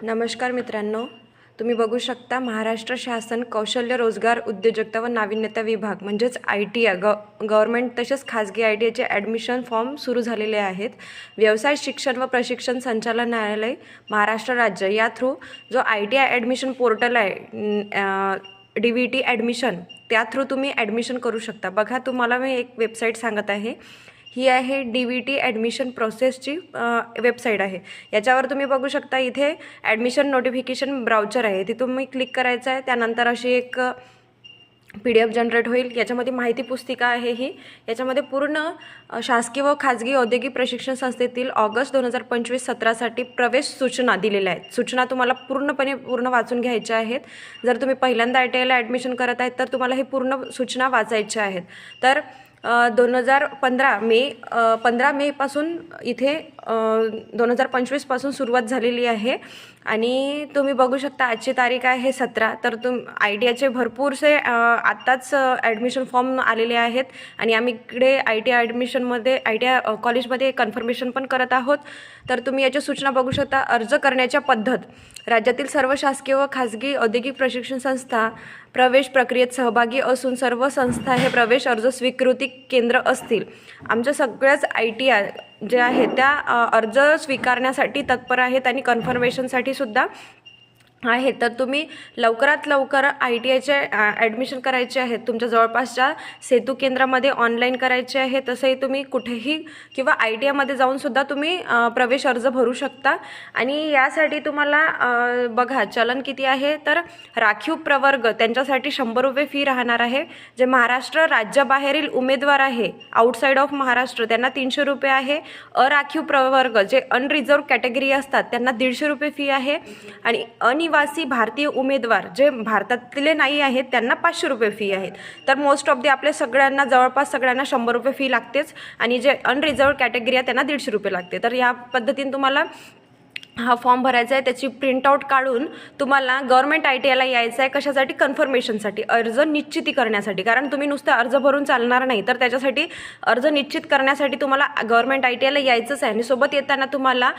नमस्कार मित्रांनो, तुम्ही बघू शकता महाराष्ट्र शासन कौशल्य रोजगार उद्योजकता व नाविन्यता विभाग म्हणजेच ITI गव्हर्नमेंट तसेच खाजगी ITIचे ॲडमिशन फॉर्म सुरू झालेले आहेत. व्यवसाय शिक्षण व प्रशिक्षण संचालनालय महाराष्ट्र राज्य या थ्रू जो ITI ॲडमिशन पोर्टल आहे DVT ॲडमिशन त्या थ्रू तुम्ही ॲडमिशन करू शकता. बघा, तुम्हाला मी एक वेबसाईट सांगत आहे. ही आहे DVT ॲडमिशन प्रोसेसची वेबसाईट आहे. याच्यावर तुम्ही बघू शकता इथे ॲडमिशन नोटिफिकेशन ब्राउचर आहे, ती तुम्ही क्लिक करायचं आहे. त्यानंतर अशी एक PDF जनरेट होईल. याच्यामध्ये माहिती पुस्तिका आहे ही. याच्यामध्ये पूर्ण शासकीय व खाजगी औद्योगिक प्रशिक्षण संस्थेतील ऑगस्ट 2025-17साठी प्रवेश सूचना दिलेल्या आहेत. सूचना तुम्हाला पूर्ण वाचून घ्यायच्या आहेत. जर तुम्ही पहिल्यांदा ITIला ॲडमिशन करत आहेत तर तुम्हाला ही पूर्ण सूचना वाचायच्या आहेत. तर 15 मेपासून इथे 2025पासून सुरुवात झालेली आहे आणि तुम्ही बघू शकता आजची तारीख आहे 17. तर ITIचे भरपूरसे आत्ताच ॲडमिशन फॉर्म आलेले आहेत आणि आम्ही इकडे ITI ॲडमिशनमध्ये ITI कॉलेजमध्ये कन्फर्मेशन पण करत आहोत. तर तुम्ही याच्या सूचना बघू शकता. अर्ज करण्याच्या पद्धत: राज्यातील सर्व शासकीय व खाजगी औद्योगिक प्रशिक्षण संस्था प्रवेश प्रक्रियेत सहभागी असून सर्व संस्था हे प्रवेश अर्ज स्वीकृती केंद्र असतील. आमच्या सगळ्याच ITI जे आहे त्या अर्ज स्वीकारण्यासाठी तत्पर आहेत आणि कन्फर्मेशनसाठी सुद्धा आहे. तर तुम्ही लवकरात लवकर ITIचे ॲडमिशन करायचे आहेत. तुमच्या जवळपासच्या सेतू केंद्रामध्ये ऑनलाईन करायचे आहे. तसंही तुम्ही कुठेही किंवा ITIमध्ये जाऊनसुद्धा तुम्ही प्रवेश अर्ज भरू शकता. आणि यासाठी तुम्हाला बघा चलन किती आहे, तर राखीव प्रवर्ग त्यांच्यासाठी 100 रुपये फी राहणार आहे. जे महाराष्ट्र राज्याबाहेरील उमेदवार आहे आउटसाईड ऑफ महाराष्ट्र त्यांना 300 रुपये आहे. अराखीव प्रवर्ग जे अनरिझर्व कॅटेगरी असतात त्यांना 150 रुपये फी आहे. आणि अनिवासी भारतीय उमेदवार जे भारतातले नाही आहेत त्यांना 500 रुपये फी आहेत. तर मोस्ट ऑफ आपल्या सगळ्यांना जवळपास सगळ्यांना 100 रुपये फी लागतेच आणि जे अनरिझर्व कॅटेगरी आहे त्यांना 150 रुपये लागते. तर या पद्धतीने तुम्हाला हा फॉर्म भरायचा आहे. त्याची प्रिंटआउट काढून तुम्हाला गव्हर्नमेंट ITIला यायचं आहे. कशासाठी? कन्फर्मेशनसाठी, अर्ज निश्चिती करण्यासाठी. कारण तुम्ही नुसतं अर्ज भरून चालणार नाही, तर त्याच्यासाठी अर्ज निश्चित करण्यासाठी तुम्हाला गव्हर्नमेंट ITIला यायचंच आहे. आणि सोबत येताना तुम्हाला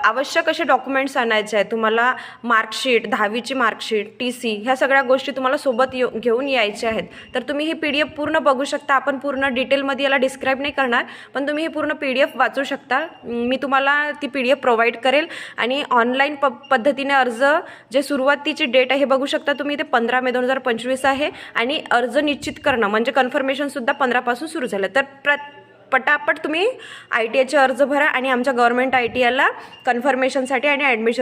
आवश्यक असे डॉक्युमेंट्स आणायचे आहेत. तुम्हाला मार्कशीट, 10वीची मार्कशीट, TC ह्या सगळ्या गोष्टी तुम्हाला सोबत घेऊन यायच्या आहेत. तर तुम्ही ही PDF पूर्ण बघू शकता. आपण पूर्ण डिटेलमध्ये याला डिस्क्राईब नाही करणार, पण तुम्ही ही पूर्ण PDF वाचू शकता. मी तुम्हाला ती PDF प्रोव्हाइड करेल. आणि ऑनलाईन पद्धतीने अर्ज जे सुरुवातीची डेट आहे बघू शकता तुम्ही, ते 15 मे 2025 आहे. आणि अर्ज निश्चित करणं म्हणजे कन्फर्मेशनसुद्धा 15 पासून सुरू झालं. तर पटापट तुम्ही ITIचे अर्ज भरा आणि आमच्या गव्हर्नमेंट ITIला कन्फर्मेशनसाठी आणि ॲडमिशन